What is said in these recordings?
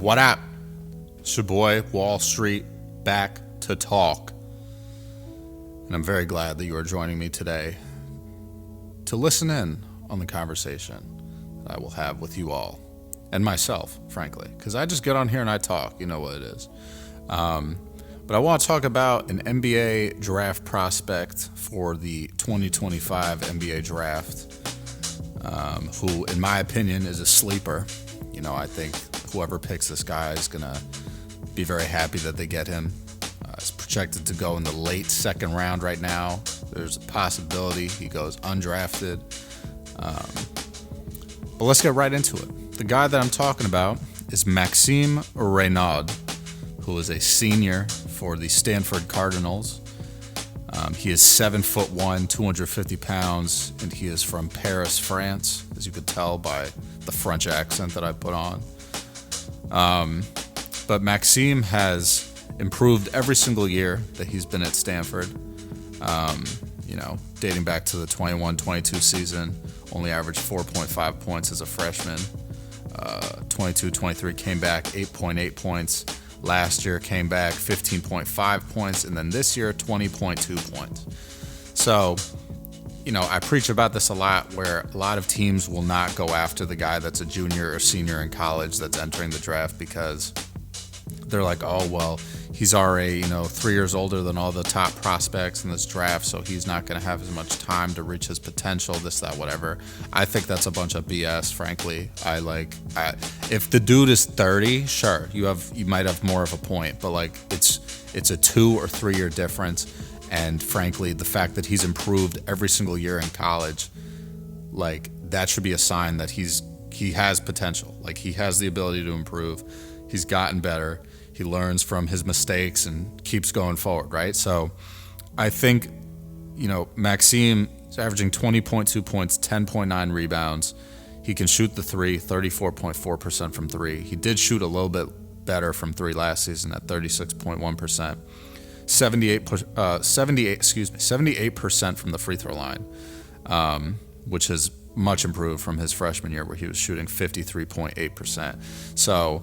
What up? It's your boy, Wall Street, back to talk. And I'm very glad that you are joining me today to listen in on the conversation that I will have with you all. And myself, frankly. Because I just get on here and I talk. You know what it is. But I want to talk about an NBA draft prospect for the 2025 NBA draft, who, in my opinion, is a sleeper. You know, I think whoever picks this guy is going to be very happy that they get him. It's projected to go in the late second round right now. There's a possibility he goes undrafted. But let's get right into it. The guy that I'm talking about is Maxime Raynaud, who is a senior for the Stanford Cardinals. He is 7'1", 250 pounds, and he is from Paris, France, as you could tell by the French accent that I put on. But Maxime has improved every single year that he's been at Stanford. Dating back to the 21-22 season, only averaged 4.5 points as a freshman. 22-23 came back 8.8 points. Last year came back 15.5 points, and then this year 20.2 points. So, I preach about this a lot, where a lot of teams will not go after the guy that's a junior or senior in college that's entering the draft because they're like, oh, well, he's already, 3 years older than all the top prospects in this draft, so he's not going to have as much time to reach his potential, this, that, whatever. I think that's a bunch of BS, frankly. If the dude is 30, sure, you might have more of a point, but it's a 2 or 3 year difference. And frankly, the fact that he's improved every single year in college, that should be a sign that he has potential. He has the ability to improve. He's gotten better. He learns from his mistakes and keeps going forward, right? So I think, Maxime is averaging 20.2 points, 10.9 rebounds. He can shoot the three, 34.4% from three. He did shoot a little bit better from three last season at 36.1%. 78% from the free throw line, which is much improved from his freshman year where he was shooting 53.8%. So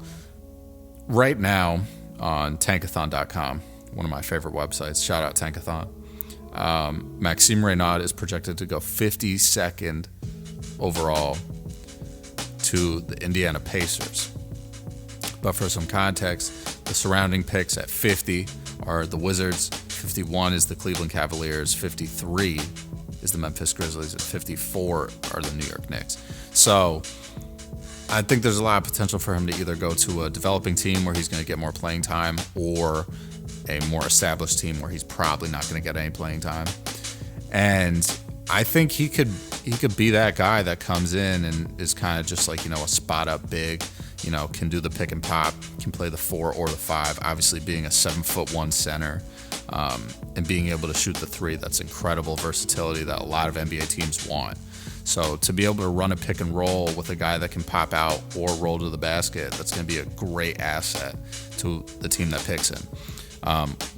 right now on tankathon.com, one of my favorite websites, shout out Tankathon, Maxime Raynaud is projected to go 52nd overall to the Indiana Pacers. But for some context, the surrounding picks at 50 are the Wizards, 51 is the Cleveland Cavaliers, 53 is the Memphis Grizzlies, and 54 are the New York Knicks. So I think there's a lot of potential for him to either go to a developing team where he's going to get more playing time, or a more established team where he's probably not going to get any playing time. And I think he could be that guy that comes in and is kind of just a spot up big, can do the pick and pop, can play the 4 or the 5. Obviously being a 7'1" center, and being able to shoot the 3, that's incredible versatility that a lot of NBA teams want. So to be able to run a pick and roll with a guy that can pop out or roll to the basket, that's going to be a great asset to the team that picks him.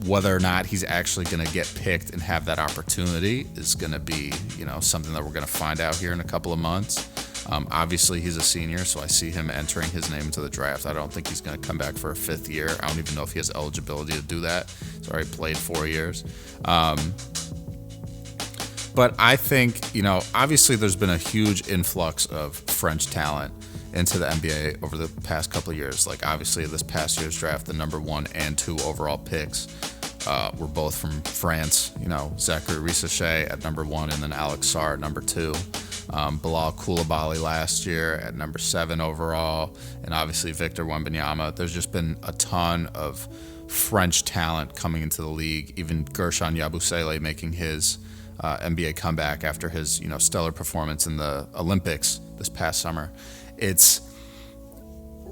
Whether or not he's actually going to get picked and have that opportunity is going to be, something that we're going to find out here in a couple of months. Obviously, he's a senior, so I see him entering his name into the draft. I don't think he's going to come back for a 5th year. I don't even know if he has eligibility to do that. He's already played 4 years. But I think, obviously there's been a huge influx of French talent into the NBA over the past couple of years. Obviously, this past year's draft, the number 1 and 2 overall picks were both from France. Zachary Rissochet at number 1, and then Alex Sarr at number 2. Bilal Coulibaly last year at number 7 overall, and obviously Victor Wembanyama. There's just been a ton of French talent coming into the league. Even Gershon Yabusele making his NBA comeback after his stellar performance in the Olympics this past summer. It's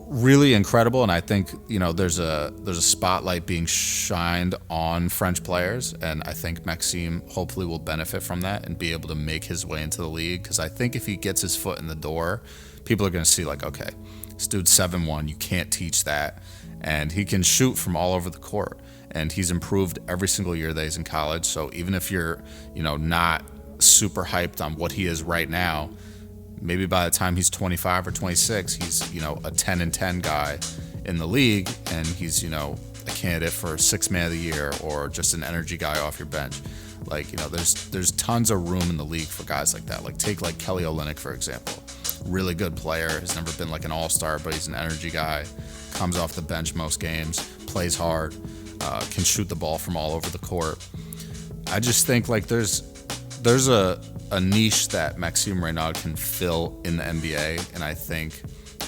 really incredible, and I think there's a spotlight being shined on French players, and I think Maxime hopefully will benefit from that and be able to make his way into the league, because I think if he gets his foot in the door, people are going to see okay, this dude's 7'1", you can't teach that, and he can shoot from all over the court, and he's improved every single year that he's in college. So even if you're not super hyped on what he is right now, maybe by the time he's 25 or 26, he's, a 10-10 guy in the league, and he's, a candidate for 6th man of the year or just an energy guy off your bench. Like, there's tons of room in the league for guys like that. Like, take like Kelly Olynyk, for example. Really good player, has never been like an all-star, but he's an energy guy, comes off the bench most games, plays hard, can shoot the ball from all over the court. I just think like there's a niche that Maxime Raynaud can fill in the NBA, and I think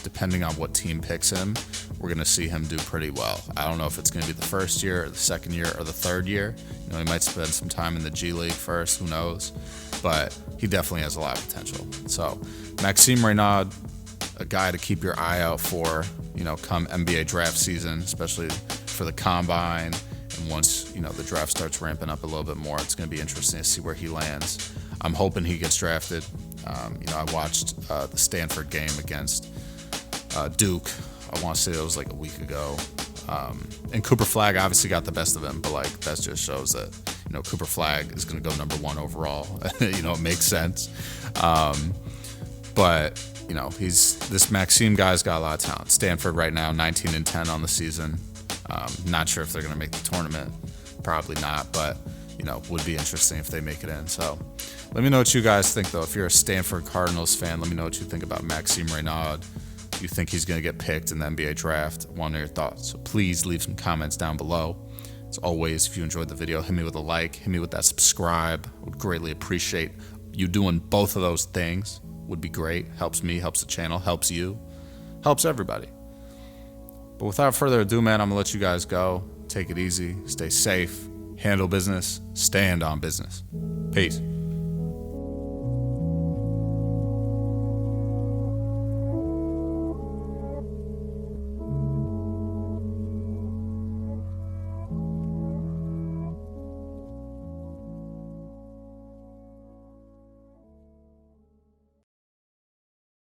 depending on what team picks him, we're going to see him do pretty well. I don't know if it's going to be the first year or the second year or the third year. He might spend some time in the G League first, who knows? But he definitely has a lot of potential. So Maxime Raynaud, a guy to keep your eye out for, come NBA draft season, especially for the combine. And once, the draft starts ramping up a little bit more, it's going to be interesting to see where he lands. I'm hoping he gets drafted. I watched the Stanford game against Duke. I want to say it was like a week ago. And Cooper Flagg obviously got the best of him, but like that just shows that, Cooper Flagg is going to go number 1 overall. It makes sense. But this Maxime guy's got a lot of talent. Stanford right now, 19-10 on the season. Not sure if they're going to make the tournament. Probably not, but would be interesting if they make it in. So let me know what you guys think, though. If you're a Stanford Cardinals fan, let me know what you think about Maxime Raynaud. Do you think he's going to get picked in the NBA draft? I want to know your thoughts. So please leave some comments down below. As always, if you enjoyed the video, hit me with a like, hit me with that subscribe. I would greatly appreciate you doing both of those things. Would be great. Helps me, helps the channel, helps you, helps everybody. But without further ado, man, I'm going to let you guys go. Take it easy, stay safe, handle business, stand on business. Peace.